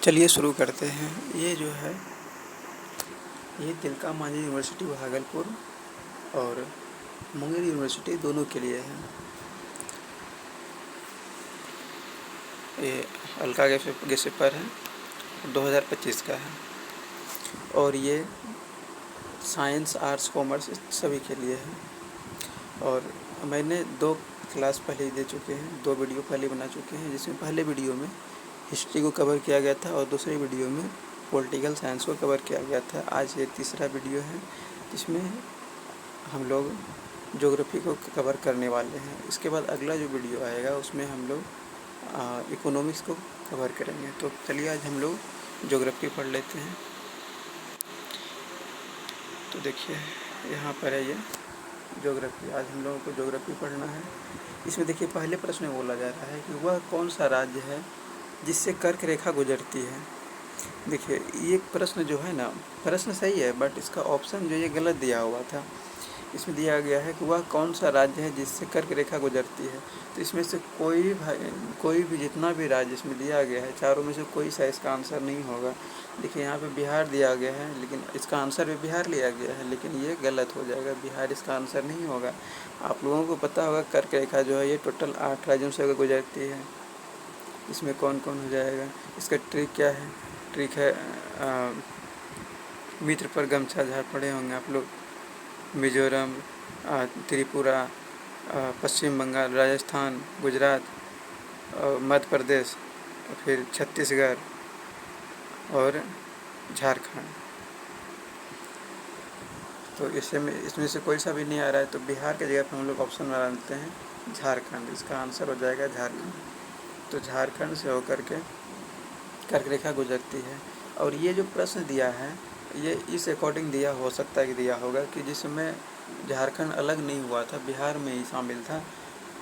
चलिए शुरू करते हैं। ये जो है ये तिलका मांझी यूनिवर्सिटी भागलपुर और मुंगेर यूनिवर्सिटी दोनों के लिए है। ये हल्का गैस पेपर है, 2025 का है और ये साइंस, आर्ट्स, कॉमर्स सभी के लिए है। और मैंने 2 क्लास पहले ही दे चुके हैं, 2 वीडियो पहले बना चुके हैं, जिसमें पहले वीडियो में हिस्ट्री को कवर किया गया था और दूसरे वीडियो में पॉलिटिकल साइंस को कवर किया गया था। आज ये तीसरा वीडियो है जिसमें हम लोग ज्योग्राफी को कवर करने वाले हैं। इसके बाद अगला जो वीडियो आएगा उसमें हम लोग इकोनॉमिक्स को कवर करेंगे। तो चलिए आज हम लोग ज्योग्राफी पढ़ लेते हैं। तो देखिए यहाँ पर है ये ज्योग्राफी। आज हम लोगों को ज्योग्राफी पढ़ना है। इसमें देखिए पहले प्रश्न में बोला जा रहा है कि वह कौन सा राज्य है जिससे कर्क रेखा गुजरती है। देखिए ये प्रश्न जो है ना, प्रश्न सही है बट इसका ऑप्शन जो ये गलत दिया हुआ था। इसमें दिया गया है कि वह कौन सा राज्य है जिससे कर्क रेखा गुजरती है। तो इसमें से कोई भी जितना भी राज्य इसमें दिया गया है, चारों में से कोई सा इसका आंसर नहीं होगा। देखिए यहाँ पे बिहार दिया गया है, लेकिन इसका आंसर भी बिहार लिया गया है, लेकिन ये गलत हो जाएगा। बिहार इसका आंसर नहीं होगा। आप लोगों को पता होगा कर्क रेखा जो है ये टोटल 8 राज्यों से गुजरती है। इसमें कौन कौन हो जाएगा, इसका ट्रिक क्या है? ट्रिक है मित्र पर गमछा झाड़ पड़े होंगे आप लोग। मिजोरम, त्रिपुरा, पश्चिम बंगाल, राजस्थान, गुजरात, मध्य प्रदेश, फिर छत्तीसगढ़ और झारखंड। तो इसमें से कोई सा भी नहीं आ रहा है, तो बिहार के जगह पर हम लोग ऑप्शन बना लेते हैं झारखंड। इसका आंसर हो जाएगा झारखंड। तो झारखंड से होकर के कर्क रेखा गुजरती है। और ये जो प्रश्न दिया है ये इस अकॉर्डिंग दिया हो सकता है कि दिया होगा कि जिस समय झारखंड अलग नहीं हुआ था, बिहार में ही शामिल था,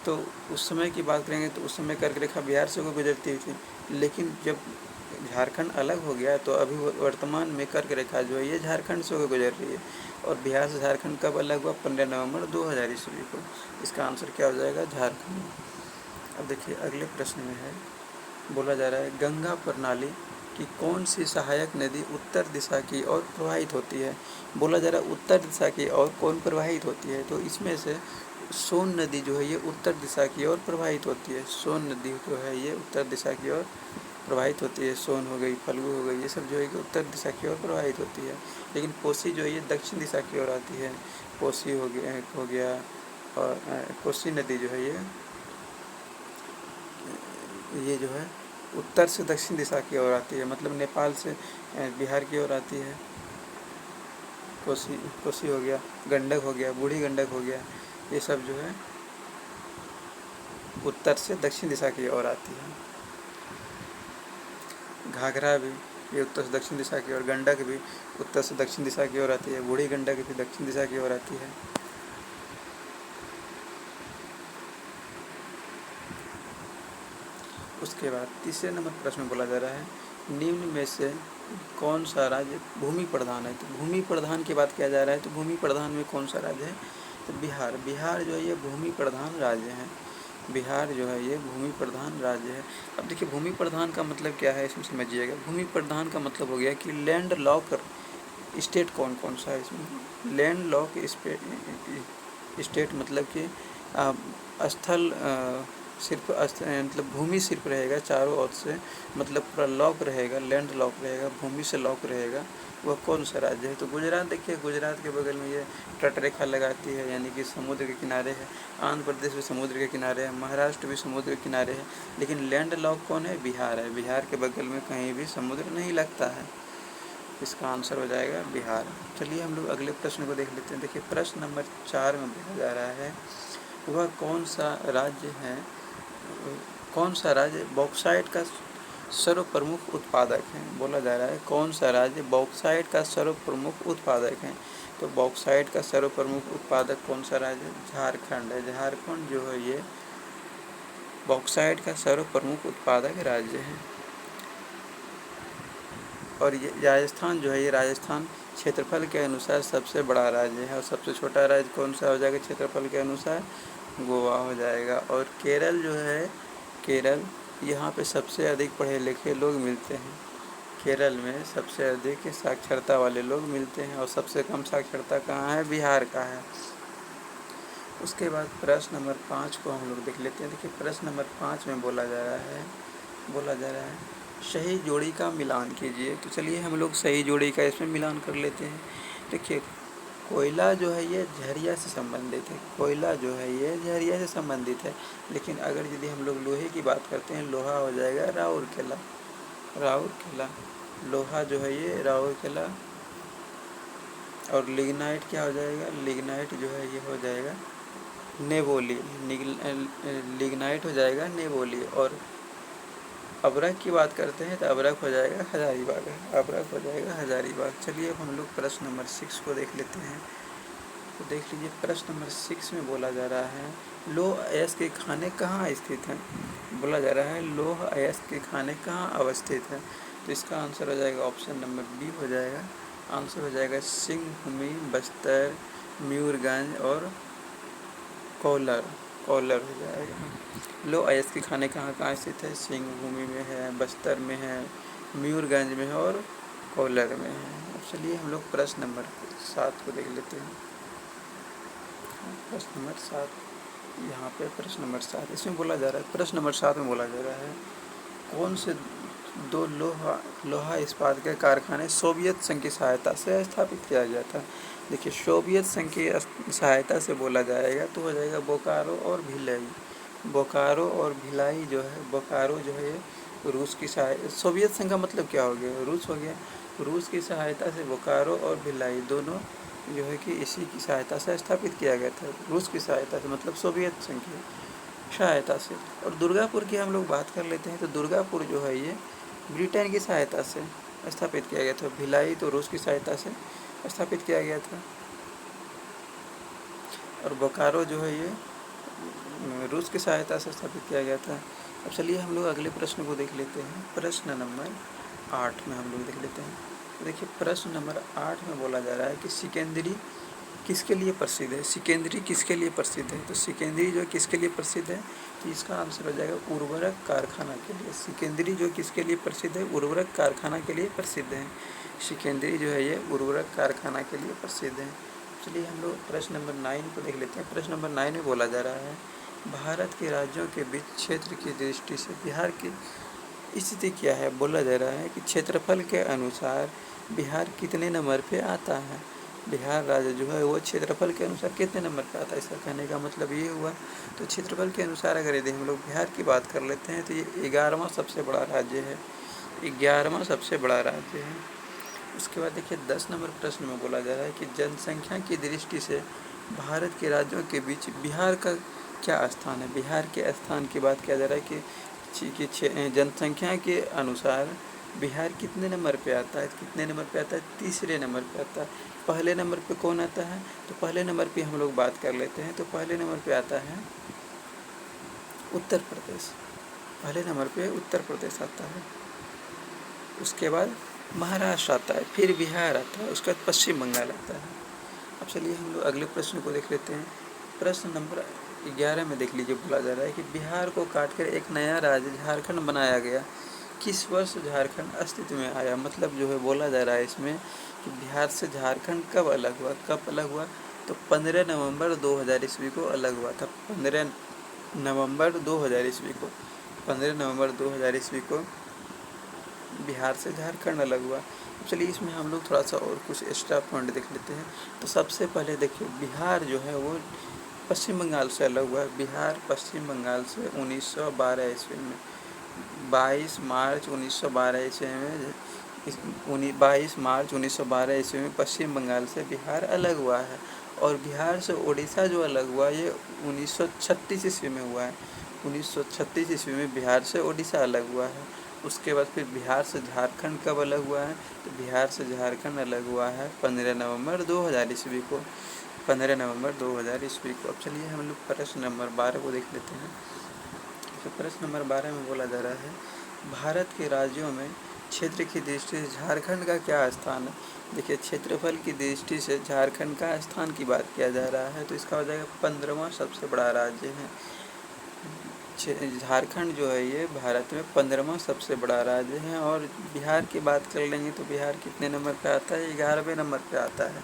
तो उस समय की बात करेंगे तो उस समय कर्क रेखा बिहार से गुजरती थी। लेकिन जब झारखंड अलग हो गया तो अभी वर्तमान में कर्क रेखा जो है ये झारखंड से गुजर रही है। और बिहार से झारखंड कब अलग हुआ? 15 नवंबर 2000 ईस्वी को। इसका आंसर क्या हो जाएगा? झारखंड। अब देखिए अगले प्रश्न में है, बोला जा रहा है गंगा प्रणाली की कौन सी सहायक नदी उत्तर दिशा की ओर प्रवाहित होती है। बोला जा रहा है उत्तर दिशा की ओर कौन प्रवाहित होती है। तो इसमें से सोन नदी जो है ये उत्तर दिशा की ओर प्रवाहित होती है। सोन नदी जो है ये उत्तर दिशा की ओर प्रवाहित होती है। सोन हो गई, फल्गु हो गई, ये सब जो है कि उत्तर दिशा की ओर प्रवाहित होती है। लेकिन कोसी जो है ये दक्षिण दिशा की ओर आती है। कोसी हो गया और कोसी नदी जो है ये जो है उत्तर से दक्षिण दिशा की ओर आती है, मतलब नेपाल से बिहार की ओर आती है। कोसी हो गया, गंडक हो गया, बूढ़ी गंडक हो गया, ये सब जो है उत्तर से दक्षिण दिशा की ओर आती है। घाघरा भी ये उत्तर से दक्षिण दिशा की ओर, गंडक भी उत्तर से दक्षिण दिशा की ओर आती है, बूढ़ी गंडक भी दक्षिण दिशा की ओर आती है। उसके बाद तीसरे नंबर प्रश्न बोला जा रहा है निम्न में से कौन सा राज्य भूमि प्रधान है। तो भूमि प्रधान की बात किया जा रहा है, तो भूमि प्रधान में कौन सा राज्य है? तो बिहार जो है ये भूमि प्रधान राज्य है। बिहार जो है ये भूमि प्रधान राज्य है। अब देखिए भूमि प्रधान का मतलब क्या है, इसमें समझिएगा। भूमि प्रधान का मतलब हो गया कि लैंड लॉक स्टेट कौन कौन सा है इसमें। लैंड लॉक स्टेट मतलब कि स्थल सिर्फ मतलब भूमि सिर्फ रहेगा चारों ओर से, मतलब पूरा लॉक रहेगा, लैंड लॉक रहेगा, भूमि से लॉक रहेगा, वह कौन सा राज्य है? तो गुजरात। देखिए गुजरात के बगल में ये तट रेखा लगाती है, यानी कि समुद्र के किनारे है। आंध्र प्रदेश भी समुद्र के किनारे है, महाराष्ट्र भी समुद्र के किनारे है। लेकिन लैंड लॉक कौन है? बिहार है। बिहार के बगल में कहीं भी समुद्र नहीं लगता है। इसका आंसर हो जाएगा बिहार। चलिए हम लोग अगले प्रश्न को देख लेते हैं। देखिए प्रश्न नंबर 4 में बोला जा रहा है वह कौन सा राज्य बॉक्साइट का सर्वप्रमुख उत्पादक है। बोला जा रहा है कौन सा राज्य बॉक्साइट का सर्वप्रमुख उत्पादक है। तो बॉक्साइट का सर्वप्रमुख उत्पादक कौन सा राज्य? झारखंड है। झारखंड जो है ये बॉक्साइट का सर्वप्रमुख उत्पादक राज्य है। और ये राजस्थान जो है ये राजस्थान क्षेत्रफल के अनुसार सबसे बड़ा राज्य है। और सबसे छोटा राज्य कौन सा हो जाएगा क्षेत्रफल के अनुसार? गोवा हो जाएगा। और केरल जो है, केरल यहाँ पे सबसे अधिक पढ़े लिखे लोग मिलते हैं। केरल में सबसे अधिक साक्षरता वाले लोग मिलते हैं और सबसे कम साक्षरता कहाँ है? बिहार का है। उसके बाद प्रश्न नंबर 5 को हम लोग देख लेते हैं। देखिए प्रश्न नंबर 5 में बोला जा रहा है सही जोड़ी का मिलान कीजिए। तो चलिए हम लोग सही जोड़ी का इसमें मिलान कर लेते हैं। देखिए कोयला जो है ये झरिया से संबंधित है, कोयला जो है ये झरिया से संबंधित है। लेकिन अगर यदि हम लोग लोहे की बात करते हैं, लोहा हो जाएगा राउरकेला, लोहा जो है ये राउरकेला। और लिग्नाइट क्या हो जाएगा? लिग्नाइट जो है ये हो जाएगा नेवोली, लिग्नाइट हो जाएगा नेवोली। और अबरक की बात करते हैं तो अबरक हो जाएगा हजारीबाग। चलिए अब हम लोग प्रश्न नंबर 6 को देख लेते हैं। तो देख लीजिए प्रश्न नंबर 6 में बोला जा रहा है लौह अयस्क के खाने कहाँ स्थित हैं? बोला जा रहा है लौह अयस्क के खाने कहाँ अवस्थित है? तो इसका आंसर हो जाएगा ऑप्शन नंबर बी हो जाएगा। आंसर हो जाएगा सिंहभूमि, बस्तर, मयूरगंज और कोलार हो जाएगा। लौह अयस्क के खाने कहाँ स्थित है? सिंहभूमि में है, बस्तर में है, मयूरगंज में है और कोलार में है। अब चलिए हम लोग प्रश्न नंबर 7 को देख लेते हैं। प्रश्न नंबर 7, यहाँ पे प्रश्न नंबर 7 इसमें बोला जा रहा है, प्रश्न नंबर 7 में बोला जा रहा है कौन से 2 लोहा इस्पात के कारखाने सोवियत संघ की सहायता से स्थापित किया गया था? देखिए सोवियत संघ की सहायता से बोला जाएगा तो हो जाएगा बोकारो और भिलाई। बोकारो और भिलाई जो है, बोकारो जो है रूस की सहायता, सोवियत संघ का मतलब क्या हो गया? रूस हो गया। रूस की सहायता से बोकारो और भिलाई दोनों जो है कि इसी की सहायता से स्थापित किया गया था। रूस की सहायता से मतलब सोवियत संघ की सहायता से। और दुर्गापुर की हम लोग बात कर लेते हैं तो दुर्गापुर जो है ये ब्रिटेन की सहायता से स्थापित किया गया था। भिलाई तो रूस की सहायता से स्थापित किया गया था और बोकारो जो है ये रूस की सहायता से स्थापित किया गया था। अब चलिए हम लोग अगले प्रश्न को देख लेते हैं। प्रश्न नंबर 8 में हम लोग देख लेते हैं। तो देखिए प्रश्न नंबर 8 में बोला जा रहा है कि सिकंदरी किसके लिए प्रसिद्ध है? सिकंदरी किसके लिए प्रसिद्ध है? तो सिकंदरी जो किसके लिए प्रसिद्ध है? तो इसका आंसर हो जाएगा उर्वरक कारखाना के लिए। सिकंदरी जो किसके लिए प्रसिद्ध है? उर्वरक कारखाना के लिए प्रसिद्ध है। सिकंदरी जो है ये उर्वरक कारखाना के लिए प्रसिद्ध है। चलिए हम लोग प्रश्न नंबर 9 को देख लेते हैं। प्रश्न नंबर 9 में बोला जा रहा है भारत के राज्यों के बीच क्षेत्र की दृष्टि से बिहार की स्थिति क्या है? बोला जा रहा है कि क्षेत्रफल के अनुसार बिहार कितने नंबर पे आता है? बिहार राज्य जो है वो क्षेत्रफल के अनुसार कितने नंबर पे आता है? इसका कहने का मतलब ये हुआ। तो क्षेत्रफल के अनुसार अगर यदि हम लोग बिहार की बात कर लेते हैं तो ये 11वां सबसे बड़ा राज्य है, 11वां सबसे बड़ा राज्य है। उसके बाद देखिए 10 नंबर प्रश्न में बोला जा रहा है कि जनसंख्या की दृष्टि से भारत के राज्यों के बीच बिहार का क्या स्थान है? बिहार के स्थान की बात किया जा रहा है कि जनसंख्या के अनुसार बिहार कितने नंबर पे आता है? कितने नंबर पे आता है? तीसरे नंबर पे आता है। पहले नंबर पे कौन आता है? तो पहले नंबर पे हम लोग बात कर लेते हैं। तो पहले नंबर पे आता है उत्तर प्रदेश, पहले नंबर पे उत्तर प्रदेश आता है। उसके बाद महाराष्ट्र आता है, फिर बिहार आता है, उसके बाद पश्चिम बंगाल आता है। अब चलिए हम लोग अगले प्रश्न को देख लेते हैं। प्रश्न नंबर 11 में देख लीजिए बोला जा रहा है कि बिहार को काटकर एक नया राज्य झारखंड बनाया गया। किस वर्ष झारखंड अस्तित्व में आया? मतलब जो है बोला जा रहा है इसमें कि बिहार से झारखंड कब अलग हुआ? कब अलग हुआ? तो 15 नवंबर 2000 ईस्वी को अलग हुआ था। 15 नवंबर 2000 ईस्वी को 15 नवंबर 2000 ईस्वी को बिहार से झारखंड अलग हुआ। चलिए इसमें हम लोग थोड़ा सा और कुछ एक्स्ट्रा पॉइंट देख लेते हैं। तो सबसे पहले देखिए बिहार जो है वो पश्चिम बंगाल से अलग हुआ है। बिहार पश्चिम बंगाल से 1912 ईस्वी में 22 मार्च 1912 ईस्वी में 22 मार्च 1912 ईस्वी में पश्चिम बंगाल से बिहार अलग हुआ है। और बिहार से उड़ीसा जो अलग हुआ ये 1936 ईस्वी में हुआ है। 1936 ईस्वी में बिहार से उड़ीसा अलग हुआ है। उसके बाद फिर बिहार से झारखंड कब अलग हुआ है? तो बिहार से झारखंड अलग हुआ है 15 नवंबर 2000 ईस्वी को, 15 नवंबर 2000 ईस्वी को। अब चलिए हम लोग प्रश्न नंबर 12 को देख लेते हैं। तो प्रश्न नंबर 12 में बोला जा रहा है भारत के राज्यों में क्षेत्र की दृष्टि से झारखंड का क्या स्थान है? देखिए क्षेत्रफल की दृष्टि से झारखंड का स्थान की बात किया जा रहा है तो इसका हो जाएगा 15वां सबसे बड़ा राज्य है। झारखंड जो है ये भारत में 15वां सबसे बड़ा राज्य है। और बिहार की बात कर लेंगे तो बिहार कितने नंबर पे आता है? 11वें नंबर पे आता है।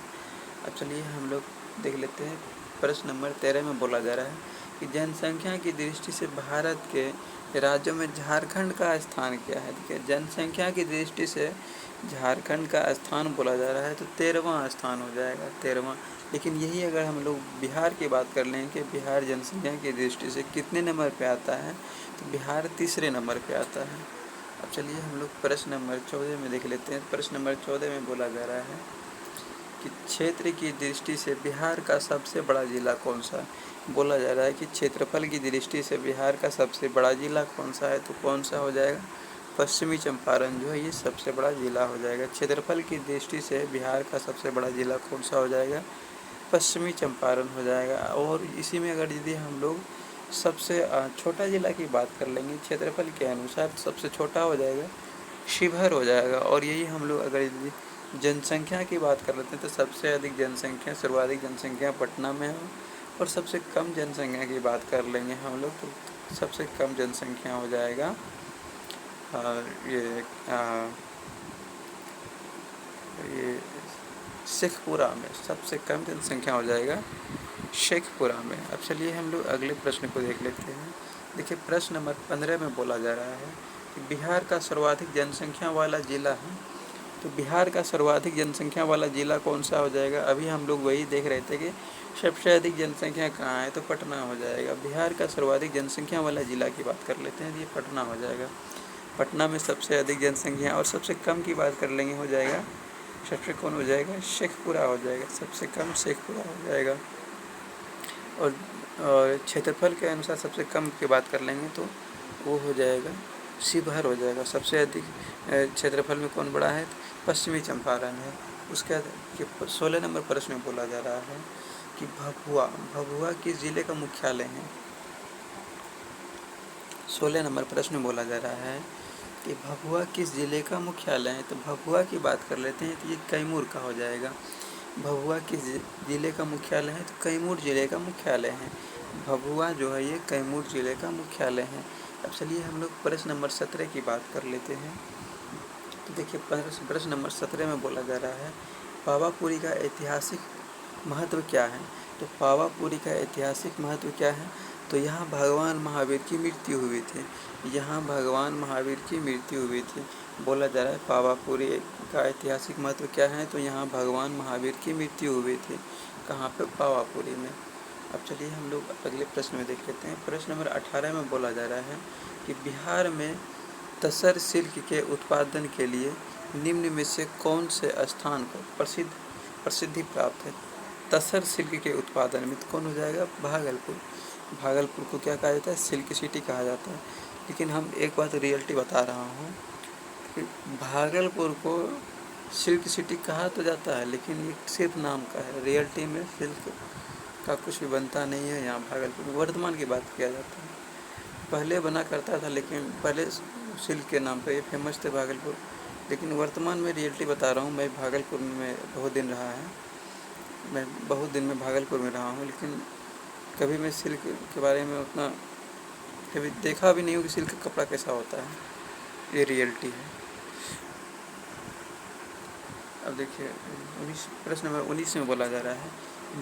अब चलिए हम लोग देख लेते हैं। प्रश्न नंबर 13 में बोला जा रहा है कि जनसंख्या की दृष्टि से भारत के राज्यों में झारखंड का स्थान क्या है? देखिए, जनसंख्या की दृष्टि से झारखंड का स्थान बोला जा रहा है तो 13वां स्थान हो जाएगा, 13वां। लेकिन यही अगर हम लोग बिहार की बात कर लें कि बिहार जनसंख्या की दृष्टि से कितने नंबर पे आता है, तो बिहार तीसरे नंबर पे आता है। अब चलिए हम लोग प्रश्न नंबर 14 में देख लेते हैं। प्रश्न नंबर 14 में बोला जा रहा है कि क्षेत्र की दृष्टि से बिहार का सबसे बड़ा जिला कौन सा है? बोला जा रहा है कि क्षेत्रफल की दृष्टि से बिहार का सबसे बड़ा जिला कौन सा है, तो कौन सा हो जाएगा? पश्चिमी चंपारण जो है ये सबसे बड़ा जिला हो जाएगा। क्षेत्रफल की दृष्टि से बिहार का सबसे बड़ा जिला कौन सा हो जाएगा? पश्चिमी चंपारण हो जाएगा। और इसी में अगर यदि हम लोग सबसे छोटा जिला की बात कर लेंगे क्षेत्रफल के अनुसार, तो सबसे छोटा हो जाएगा शिवहर हो जाएगा। और यही हम लोग अगर यदि जनसंख्या की बात कर लेते हैं तो सबसे अधिक जनसंख्या, सर्वाधिक जनसंख्या पटना में है। और सबसे कम जनसंख्या की बात कर लेंगे हम लोग तो सबसे कम जनसंख्या हो जाएगा ये शेखपुरा में। सबसे कम जनसंख्या हो जाएगा शेखपुरा में। अब चलिए हम लोग अगले प्रश्न को देख लेते हैं। देखिए, प्रश्न नंबर 15 में बोला जा रहा है कि बिहार का सर्वाधिक जनसंख्या वाला जिला है। तो बिहार का सर्वाधिक जनसंख्या वाला जिला कौन सा हो जाएगा? अभी हम लोग वही देख रहे थे कि सबसे अधिक जनसंख्या कहाँ है, तो पटना हो जाएगा। बिहार का सर्वाधिक जनसंख्या वाला जिला की बात कर लेते हैं, ये पटना हो जाएगा। पटना में सबसे अधिक जनसंख्या। और सबसे कम की बात कर लेंगे हो जाएगा, सबसे कौन हो जाएगा? शेखपुरा हो जाएगा। सबसे कम शेखपुरा हो जाएगा। और क्षेत्रफल के अनुसार सबसे कम की बात कर लेंगे तो वो हो जाएगा शिवहर हो जाएगा। सबसे अधिक क्षेत्रफल में कौन बड़ा है? पश्चिमी चंपारण है। उसके बाद 16 नंबर प्रश्न में बोला जा रहा है कि भभुआ किस जिले का मुख्यालय है? 16 नंबर प्रश्न में बोला जा रहा है कि भभुआ किस जिले का मुख्यालय है? तो भभुआ की बात कर लेते हैं तो ये कैमूर का हो जाएगा। भभुआ किस जिले का मुख्यालय है? तो कैमूर जिले का मुख्यालय है। भभुआ जो है ये कैमूर जिले का मुख्यालय है। अब चलिए हम लोग प्रश्न नंबर 17 की बात कर लेते हैं। तो देखिए, प्रश्न नंबर 17 में बोला जा रहा है पावापुरी का ऐतिहासिक महत्व क्या है? तो पावापुरी का ऐतिहासिक महत्व क्या है? तो यहाँ भगवान महावीर की मृत्यु हुई थी। यहाँ भगवान महावीर की मृत्यु हुई थी। बोला जा रहा है पावापुरी का ऐतिहासिक महत्व क्या है? तो यहाँ भगवान महावीर की मृत्यु हुई थी। कहाँ पे? पावापुरी में। अब चलिए हम लोग अगले प्रश्न में देख लेते हैं। प्रश्न नंबर 18 में बोला जा रहा है कि बिहार में तसर सिल्क के उत्पादन के लिए निम्न में से कौन से स्थान को प्रसिद्धि प्राप्त है? तसर सिल्क के उत्पादन में तो कौन हो जाएगा? भागलपुर। भागलपुर को क्या कहा जाता है? सिल्क सिटी कहा जाता है। लेकिन हम एक बात रियलिटी बता रहा हूँ कि भागलपुर को सिल्क सिटी कहा तो जाता है, लेकिन ये सिर्फ नाम का है। रियलिटी में सिल्क का कुछ भी बनता नहीं है यहाँ भागलपुर में। वर्तमान की बात किया जाता है, पहले बना करता था, लेकिन पहले सिल्क के नाम पर ये फेमस थे भागलपुर। लेकिन वर्तमान में रियलिटी बता रहा हूँ, मैं भागलपुर में बहुत दिन रहा है, मैं बहुत दिन में भागलपुर में रहा हूँ, लेकिन कभी मैं सिल्क के बारे में उतना कभी देखा भी नहीं हूँ कि सिल्क का कपड़ा कैसा होता है। ये रियलिटी है। अब देखिए, प्रश्न नंबर 19 में बोला जा रहा है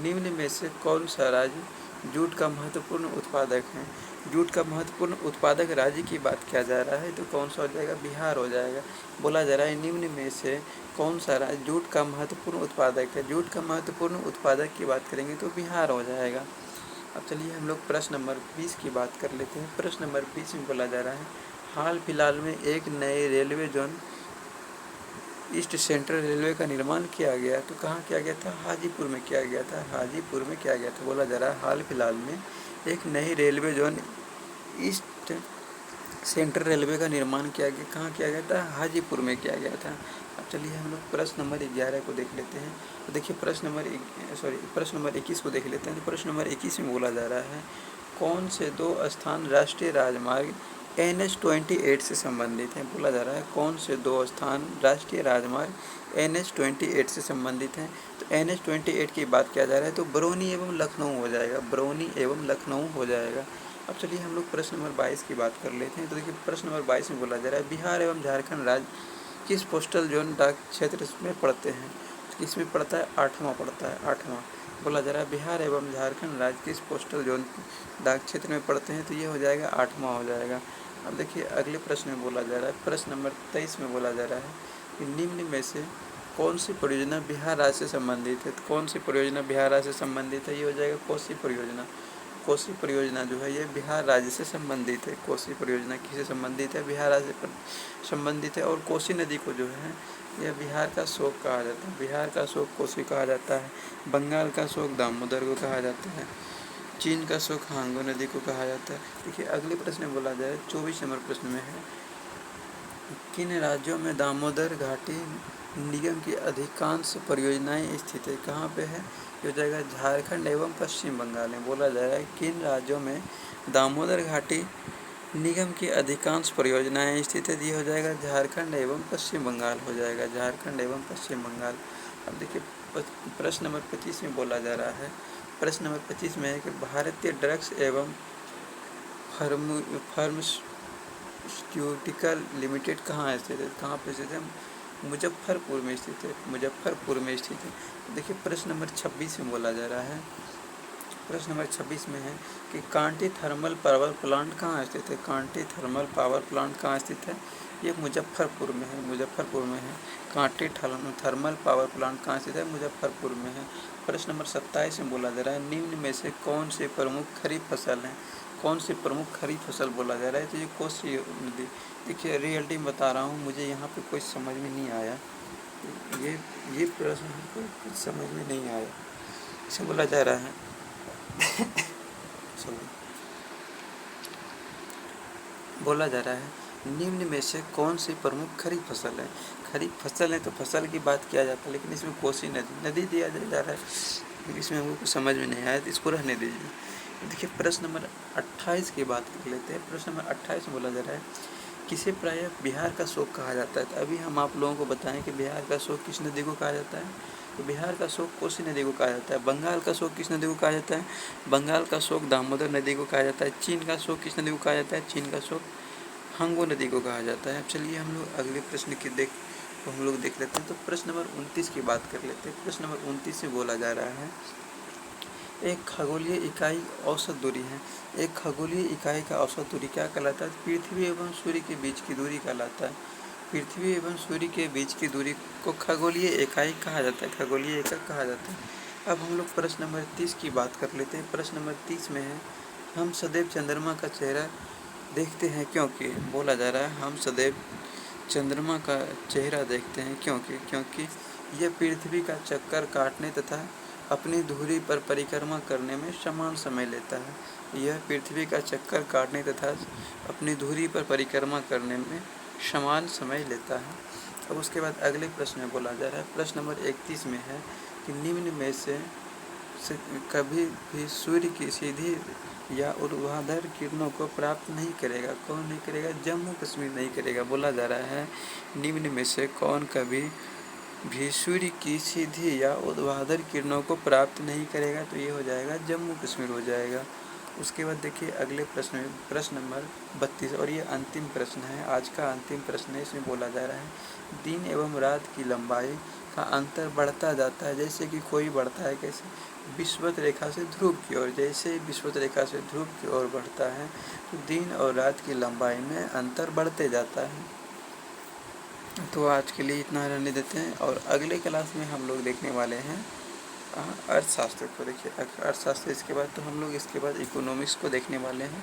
निम्न में से कौन सा राज्य जूट का महत्वपूर्ण उत्पादक है? जूट का महत्वपूर्ण उत्पादक राज्य की बात किया जा रहा है तो कौन सा हो जाएगा? बिहार हो जाएगा। बोला जा रहा है निम्न में से कौन सा राज्य जूट का महत्वपूर्ण उत्पादक है? जूट का महत्वपूर्ण उत्पादक की बात करेंगे तो बिहार हो जाएगा। अब चलिए हम लोग प्रश्न नंबर 20 की बात कर लेते हैं। प्रश्न नंबर 20 में बोला जा रहा है हाल फिलहाल में एक नए railway zone east central railway का निर्माण किया गया। तो कहाँ किया गया था? हाजीपुर में किया गया था। हाजीपुर में किया गया था। बोला जा रहा है हाल फिलहाल में एक नई railway zone east central railway का निर्माण किया गया। कहाँ किया गया था? हाजीपुर में किया गया था। अब चलिए हम लोग प्रश्न नंबर 11 को देख लेते हैं। तो देखिए प्रश्न नंबर 21 को देख लेते हैं। तो प्रश्न नंबर 21 में बोला जा रहा है कौन से दो स्थान राष्ट्रीय राजमार्ग NH-28 से संबंधित हैं? बोला जा रहा है कौन से दो स्थान राष्ट्रीय राजमार्ग NH-28 से संबंधित हैं? तो NH-28 की बात किया जा रहा है तो बरौनी एवं लखनऊ हो जाएगा। बरौनी एवं लखनऊ हो जाएगा। अब चलिए हम लोग प्रश्न नंबर 22 की बात कर लेते हैं। तो देखिए प्रश्न नंबर 22 में बोला जा रहा है बिहार एवं झारखंड राज्य किस पोस्टल जोन डाक क्षेत्र में पड़ते हैं। किसमें पड़ता है, 8वां पड़ता है, 8वां। बोला जा रहा है बिहार एवं झारखंड राज्य किस पोस्टल जोन डाक क्षेत्र में पड़ते हैं, तो ये हो जाएगा 8वां हो जाएगा। अब देखिए अगले प्रश्न में बोला जा रहा है, प्रश्न नंबर 23 में बोला जा रहा है कि निम्न में से कौन सी परियोजना बिहार राज्य से संबंधित है। तो कौन सी परियोजना बिहार राज्य से संबंधित है, ये हो जाएगा कोसी परियोजना। कोसी परियोजना जो है ये बिहार राज्य से संबंधित है। कोसी परियोजना किससे संबंधित है, बिहार राज्य से संबंधित है। और कोसी नदी को जो है यह बिहार का शोक कहा जाता है। बिहार का शोक कोसी कहा जाता है। बंगाल का शोक दामोदर को कहा जाता है। चीन का शोक हांगो नदी को कहा जाता है। देखिए अगले प्रश्न में बोला जाए 24 नंबर प्रश्न में है किन राज्यों में दामोदर घाटी निगम की अधिकांश परियोजनाएं स्थित है। कहाँ पे है, ये हो जाएगा झारखंड एवं पश्चिम बंगाल में। बोला जा रहा है किन राज्यों में दामोदर घाटी निगम की अधिकांश परियोजनाएं स्थित है, ये हो जाएगा झारखंड एवं पश्चिम बंगाल हो जाएगा, झारखंड एवं पश्चिम बंगाल। अब देखिए प्रश्न नंबर 25 में बोला जा रहा है, प्रश्न नंबर 25 में है कि भारतीय ड्रग्स एवं फार्मास्यूटिकल लिमिटेड कहाँ स्थित है। कहाँ पर स्थित है, मुजफ्फरपुर में स्थित है। मुजफ्फरपुर में स्थित है। देखिए प्रश्न नंबर 26 में बोला जा रहा है, प्रश्न नंबर 26 में है कि कांटी थर्मल पावर प्लांट कहाँ स्थित है। कांटी थर्मल पावर प्लांट कहाँ स्थित है, ये मुजफ्फरपुर में है। मुजफ्फरपुर में है। कांटी थर्मल पावर प्लांट कहाँ स्थित है, मुजफ्फरपुर में है। प्रश्न नंबर 27 में बोला जा रहा है निम्न में से कौन से प्रमुख खरीफ फसल हैं। कौन सी प्रमुख खरीफ फसल बोला जा रहा है, तो ये कोसी नदी। देखिए रियलिटी में बता रहा हूँ, मुझे यहाँ पे कोई समझ में नहीं आया। ये प्रश्न हमको कुछ समझ में नहीं आया। इसे बोला जा रहा है बोला जा रहा है निम्न में से कौन सी प्रमुख खरीफ फसल है। खरीफ फसल है तो फसल की बात किया जाता है, लेकिन इसमें कोसी नदी दिया जा रहा है। इसमें हमको कुछ समझ में नहीं आया, तो इसको रहने दीजिए। देखिए प्रश्न नंबर 28 की बात कर लेते हैं। प्रश्न नंबर 28 में बोला जा रहा है किसे प्रायः बिहार का शोक कहा जाता है। तो अभी हम आप लोगों को बताएं कि बिहार का शोक किस नदी को कहा जाता है, तो बिहार का शोक कोसी नदी को कहा जाता है। बंगाल का शोक किस नदी को कहा जाता है, बंगाल का शोक दामोदर नदी को कहा जाता है। चीन का शोक किस नदी को कहा जाता है, चीन का शोक हांगो नदी को कहा जाता है। अब चलिए हम लोग अगले प्रश्न की देख लेते हैं। तो प्रश्न नंबर 29 की बात कर लेते हैं। प्रश्न नंबर 29 में बोला जा रहा है एक खगोलीय इकाई औसत दूरी है। एक खगोलीय इकाई का औसत दूरी क्या कहलाता है, पृथ्वी एवं सूर्य के बीच की दूरी कहलाता है। पृथ्वी एवं सूर्य के बीच की दूरी को खगोलीय इकाई कहा जाता है, खगोलीय एकक कहा जाता है। अब हम लोग प्रश्न नंबर 30 की बात कर लेते हैं। प्रश्न नंबर 30 में है हम सदैव चंद्रमा का चेहरा देखते हैं क्योंकि। बोला जा रहा है हम सदैव चंद्रमा का चेहरा देखते हैं क्योंकि यह पृथ्वी का चक्कर काटने तथा अपनी धुरी पर परिक्रमा करने में समान समय लेता है। यह पृथ्वी का चक्कर काटने तथा अपनी धुरी पर परिक्रमा करने में समान समय लेता है। अब उसके बाद अगले प्रश्न में बोला जा रहा है, प्रश्न नंबर 31 में है कि निम्न में से कभी भी सूर्य की सीधी या ऊर्ध्वाधर किरणों को प्राप्त नहीं करेगा। कौन नहीं करेगा, जम्मू कश्मीर नहीं करेगा। बोला जा रहा है निम्न में से कौन कभी भी सूर्य की सीधी या ऊर्ध्वाधर किरणों को प्राप्त नहीं करेगा, तो ये हो जाएगा जम्मू कश्मीर हो जाएगा। उसके बाद देखिए अगले प्रश्न में प्रश्न नंबर 32 और ये अंतिम प्रश्न है, आज का अंतिम प्रश्न है। इसमें बोला जा रहा है दिन एवं रात की लंबाई का अंतर बढ़ता जाता है जैसे कि कोई बढ़ता है कैसे, विषुवत रेखा से ध्रुव की ओर। जैसे विषुवत रेखा से ध्रुव की ओर बढ़ता है तो दिन और रात की लंबाई में अंतर बढ़ते जाता है। तो आज के लिए इतना रहने देते हैं और अगले क्लास में हम लोग देखने वाले हैं अर्थशास्त्र को। देखिए अर्थशास्त्र इसके बाद तो हम लोग इसके बाद इकोनॉमिक्स को देखने वाले हैं।